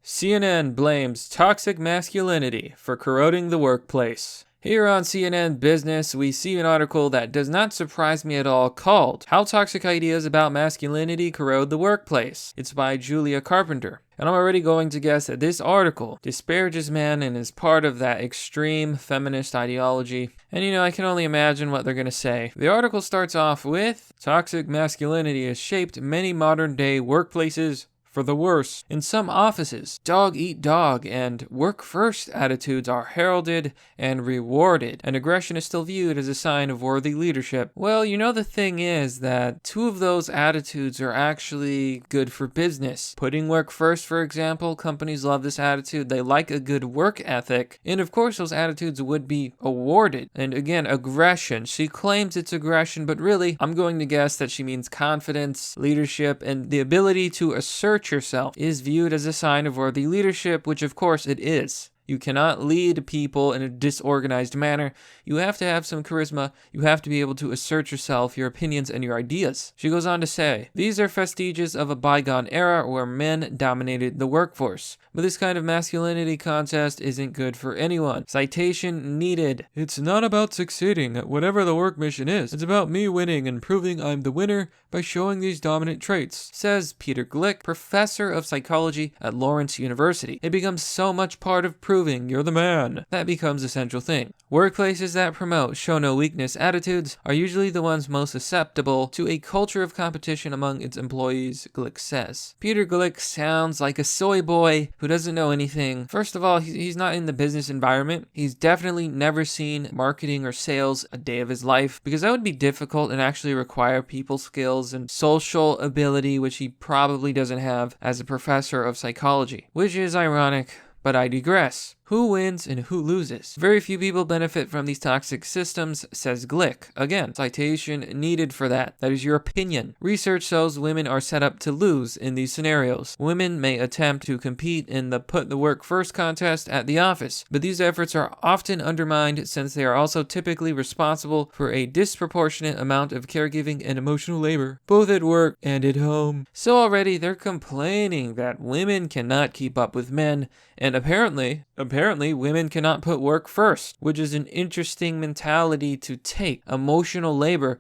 CNN blames toxic masculinity for corroding the workplace. Here on CNN Business, we see an article that does not surprise me at all called How Toxic Ideas About Masculinity Corrode the Workplace. It's by Julia Carpenter. And I'm already going to guess that this article disparages men and is part of that extreme feminist ideology. And I can only imagine what they're going to say. The article starts off with, toxic masculinity has shaped many modern day workplaces for the worse. In some offices, dog eat dog and work first attitudes are heralded and rewarded, and aggression is still viewed as a sign of worthy leadership. Well, the thing is that two of those attitudes are actually good for business. Putting work first, for example, companies love this attitude. They like a good work ethic, and of course those attitudes would be awarded. And again, aggression. She claims it's aggression, but really, I'm going to guess that she means confidence, leadership, and the ability to assert yourself is viewed as a sign of worthy leadership, which of course it is. You cannot lead people in a disorganized manner. You have to have some charisma. You have to be able to assert yourself, your opinions, and your ideas. She goes on to say, these are vestiges of a bygone era where men dominated the workforce. But this kind of masculinity contest isn't good for anyone. Citation needed. It's not about succeeding at whatever the work mission is. It's about me winning and proving I'm the winner by showing these dominant traits, says Peter Glick, professor of psychology at Lawrence University. It becomes so much part of proving you're the man. That becomes a central thing. Workplaces that promote show no weakness attitudes are usually the ones most susceptible to a culture of competition among its employees, Glick says. Peter Glick sounds like a soy boy who doesn't know anything. First of all, he's not in the business environment. He's definitely never seen marketing or sales a day of his life, because that would be difficult and actually require people skills and social ability, which he probably doesn't have as a professor of psychology, which is ironic. But I digress. Who wins and who loses? Very few people benefit from these toxic systems, says Glick. Again, citation needed for that. That is your opinion. Research shows women are set up to lose in these scenarios. Women may attempt to compete in the put the work first contest at the office, but these efforts are often undermined since they are also typically responsible for a disproportionate amount of caregiving and emotional labor, both at work and at home. So already they're complaining that women cannot keep up with men, and apparently women cannot put work first, which is an interesting mentality to take. Emotional labor.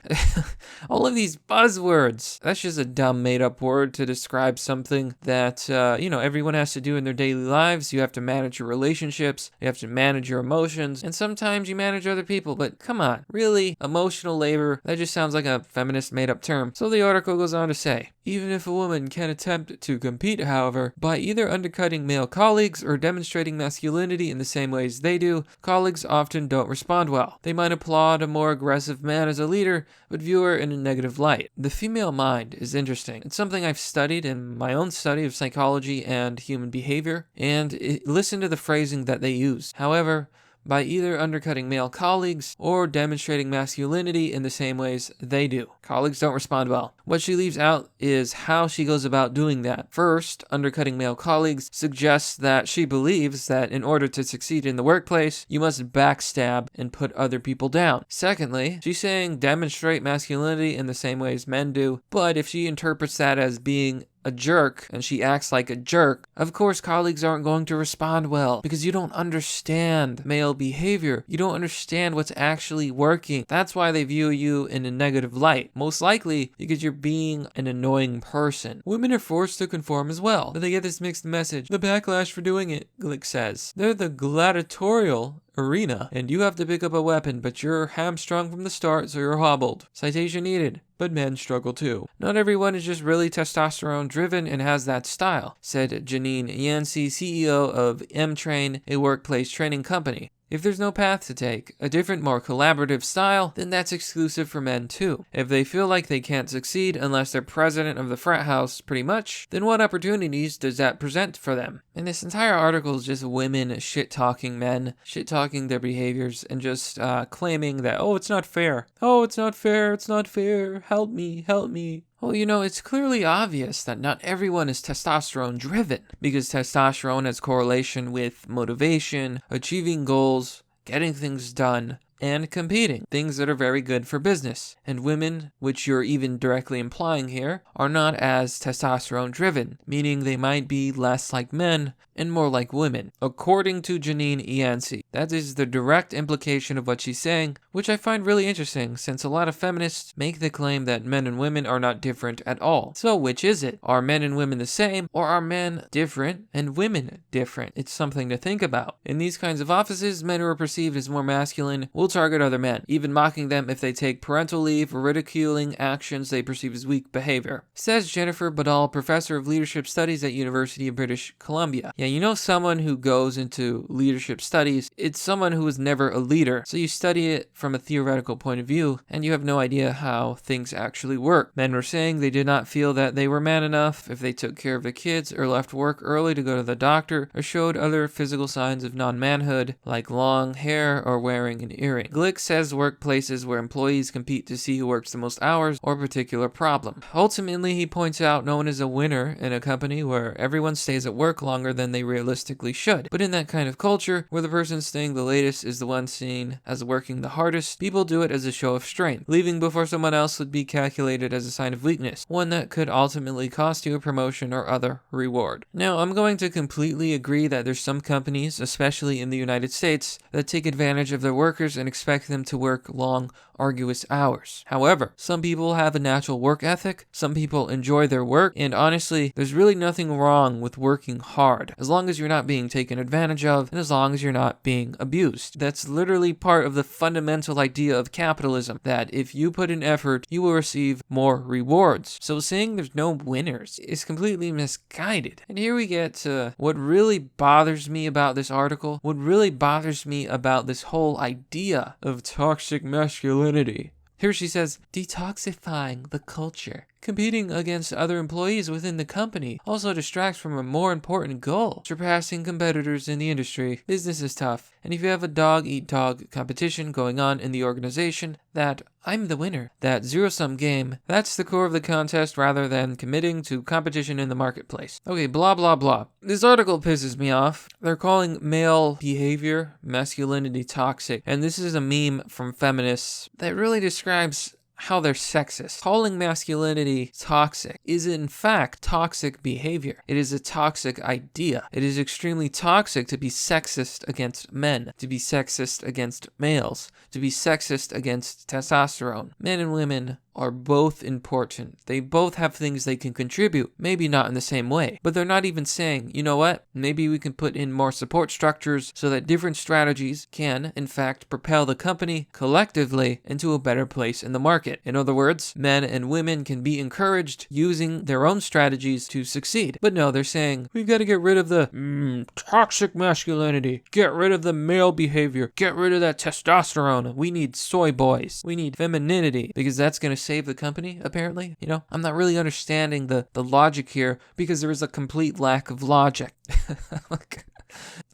All of these buzzwords. That's just a dumb made-up word to describe something that, everyone has to do in their daily lives. You have to manage your relationships. You have to manage your emotions. And sometimes you manage other people. But come on, really? Emotional labor? That just sounds like a feminist made-up term. So the article goes on to say, even if a woman can attempt to compete, however, by either undercutting male colleagues or demonstrating masculinity in the same ways they do, colleagues often don't respond well. They might applaud a more aggressive man as a leader, but view her in a negative light. The female mind is interesting. It's something I've studied in my own study of psychology and human behavior, and listen to the phrasing that they use. However, by either undercutting male colleagues or demonstrating masculinity in the same ways they do. Colleagues don't respond well. What she leaves out is how she goes about doing that. First, undercutting male colleagues suggests that she believes that in order to succeed in the workplace, you must backstab and put other people down. Secondly, she's saying demonstrate masculinity in the same ways men do, but if she interprets that as being a jerk and she acts like a jerk, of course colleagues aren't going to respond well because you don't understand male behavior. You don't understand what's actually working. That's why they view you in a negative light. Most likely because you're being an annoying person. Women are forced to conform as well, but they get this mixed message. The backlash for doing it, Glick says. They're the gladiatorial arena, and you have to pick up a weapon, but you're hamstrung from the start, so you're hobbled. Citation needed. But men struggle too. Not everyone is just really testosterone driven and has that style, said Janine Yancey, CEO of M-Train, a workplace training company. If there's no path to take, a different, more collaborative style, then that's exclusive for men too. If they feel like they can't succeed unless they're president of the frat house, pretty much, then what opportunities does that present for them? And this entire article is just women shit-talking men, shit-talking their behaviors, and just claiming that, oh, it's not fair. Oh, it's not fair, it's not fair. Help me, help me. Well, it's clearly obvious that not everyone is testosterone driven, because testosterone has correlation with motivation, achieving goals, getting things done, and competing, things that are very good for business. And women, which you're even directly implying here, are not as testosterone driven, meaning they might be less like men and more like women, according to Janine Yancey. That is the direct implication of what she's saying, which I find really interesting, since a lot of feminists make the claim that men and women are not different at all. So which is it? Are men and women the same, or are men different and women different? It's something to think about. In these kinds of offices, men who are perceived as more masculine will target other men, even mocking them if they take parental leave or ridiculing actions they perceive as weak behavior. Says Jennifer Badal, professor of leadership studies at University of British Columbia. Yeah, you know, someone who goes into leadership studies, it's someone who was never a leader. So you study it from a theoretical point of view, and you have no idea how things actually work. Men were saying they did not feel that they were man enough if they took care of the kids or left work early to go to the doctor or showed other physical signs of non-manhood, like long hair or wearing an earring. Glick says workplaces where employees compete to see who works the most hours or a particular problem. Ultimately, he points out no one is a winner in a company where everyone stays at work longer than they realistically should. But in that kind of culture, where the person staying the latest is the one seen as working the hardest, people do it as a show of strength. Leaving before someone else would be calculated as a sign of weakness, one that could ultimately cost you a promotion or other reward. Now, I'm going to completely agree that there's some companies, especially in the United States, that take advantage of their workers and expect them to work long, arduous hours. However, some people have a natural work ethic, some people enjoy their work, and honestly, there's really nothing wrong with working hard, as long as you're not being taken advantage of, and as long as you're not being abused. That's literally part of the fundamental idea of capitalism, that if you put in effort, you will receive more rewards. So saying there's no winners is completely misguided. And here we get to what really bothers me about this article, what really bothers me about this whole idea of toxic masculinity. Here she says, detoxifying the culture. Competing against other employees within the company also distracts from a more important goal, surpassing competitors in the industry. Business is tough, and if you have a dog-eat-dog competition going on in the organization, that I'm the winner, that zero-sum game, that's the core of the contest rather than committing to competition in the marketplace. Okay, blah blah blah. This article pisses me off. They're calling male behavior, masculinity toxic, and this is a meme from feminists that really describes how they're sexist. Calling masculinity toxic is in fact toxic behavior. It is a toxic idea. It is extremely toxic to be sexist against men, to be sexist against males, to be sexist against testosterone. Men and women are both important. They both have things they can contribute, maybe not in the same way, but they're not even saying, you know what, maybe we can put in more support structures so that different strategies can, in fact, propel the company collectively into a better place in the market. In other words, men and women can be encouraged using their own strategies to succeed. But no, they're saying, we've got to get rid of the toxic masculinity, get rid of the male behavior, get rid of that testosterone. We need soy boys. We need femininity, because that's going to save the company, apparently. You know, I'm not really understanding the logic here, because there is a complete lack of logic.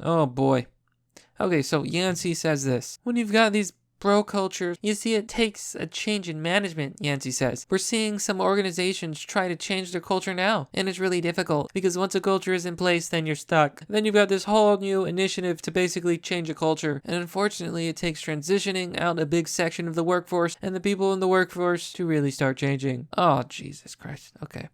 Oh boy. Okay, so Yancey says this. When you've got these bro culture, you see, it takes a change in management, Yancey says. We're seeing some organizations try to change their culture now, and it's really difficult, because once a culture is in place, then you're stuck. Then you've got this whole new initiative to basically change a culture, and unfortunately it takes transitioning out a big section of the workforce and the people in the workforce to really start changing. Oh, Jesus Christ. Okay.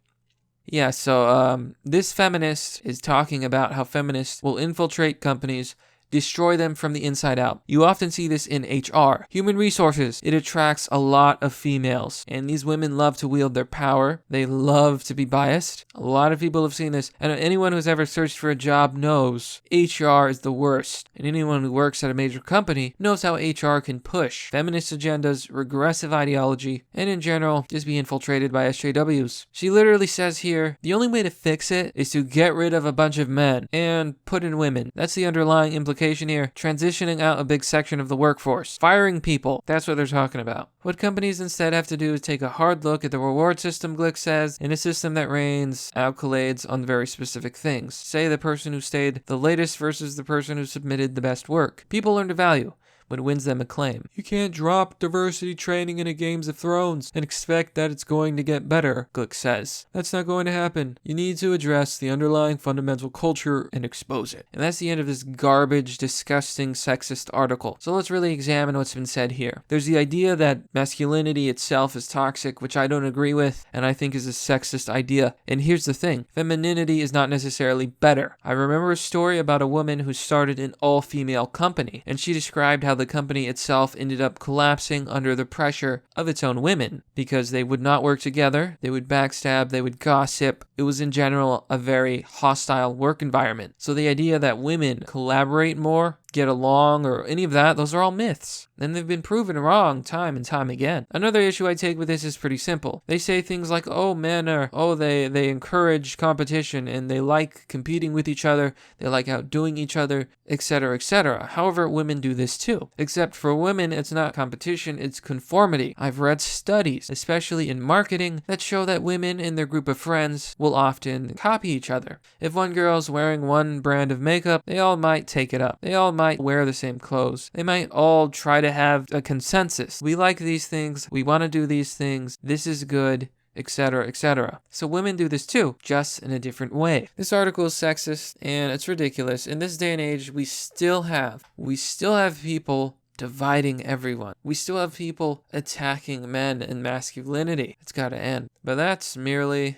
Yeah, so this feminist is talking about how feminists will infiltrate companies, destroy them from the inside out. You often see this in HR. Human resources, it attracts a lot of females, and these women love to wield their power. They love to be biased. A lot of people have seen this, and anyone who's ever searched for a job knows HR is the worst. And anyone who works at a major company knows how HR can push feminist agendas, regressive ideology, and in general, just be infiltrated by SJWs. She literally says here, the only way to fix it is to get rid of a bunch of men and put in women. That's the underlying implication here. Transitioning out a big section of the workforce. Firing people. That's what they're talking about. What companies instead have to do is take a hard look at the reward system, Glick says, in a system that rains accolades on very specific things. Say the person who stayed the latest versus the person who submitted the best work. People learn to value what wins them acclaim. You can't drop diversity training in a Games of Thrones and expect that it's going to get better, Glick says. That's not going to happen. You need to address the underlying fundamental culture and expose it. And that's the end of this garbage, disgusting, sexist article. So let's really examine what's been said here. There's the idea that masculinity itself is toxic, which I don't agree with, and I think is a sexist idea. And here's the thing. Femininity is not necessarily better. I remember a story about a woman who started an all-female company, and she described how the company itself ended up collapsing under the pressure of its own women, because they would not work together, they would backstab, they would gossip. It was in general a very hostile work environment. So the idea that women collaborate more, get along, or any of that, those are all myths. And they've been proven wrong time and time again. Another issue I take with this is pretty simple. They say things like, oh, men are, they encourage competition and they like competing with each other, they like outdoing each other, etc., etc. However, women do this too. Except for women, it's not competition, it's conformity. I've read studies, especially in marketing, that show that women and their group of friends will often copy each other. If one girl's wearing one brand of makeup, they all might take it up. They all might wear the same clothes. They might all try to have a consensus. We like these things. We want to do these things. This is good, etc., etc. So women do this too, just in a different way. This article is sexist and it's ridiculous. In this day and age, we still have people dividing everyone. We still have people attacking men and masculinity. It's got to end. But that's merely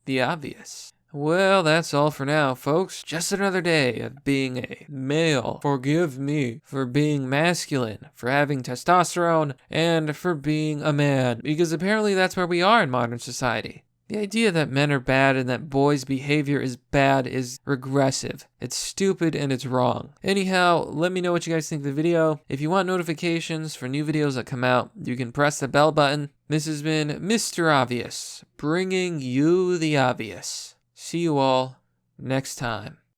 the obvious. Well, that's all for now, folks. Just another day of being a male. Forgive me for being masculine, for having testosterone, and for being a man. Because apparently that's where we are in modern society. The idea that men are bad and that boys' behavior is bad is regressive. It's stupid and it's wrong. Anyhow, let me know what you guys think of the video. If you want notifications for new videos that come out, you can press the bell button. This has been Mr. Obvious, bringing you the obvious. See you all next time.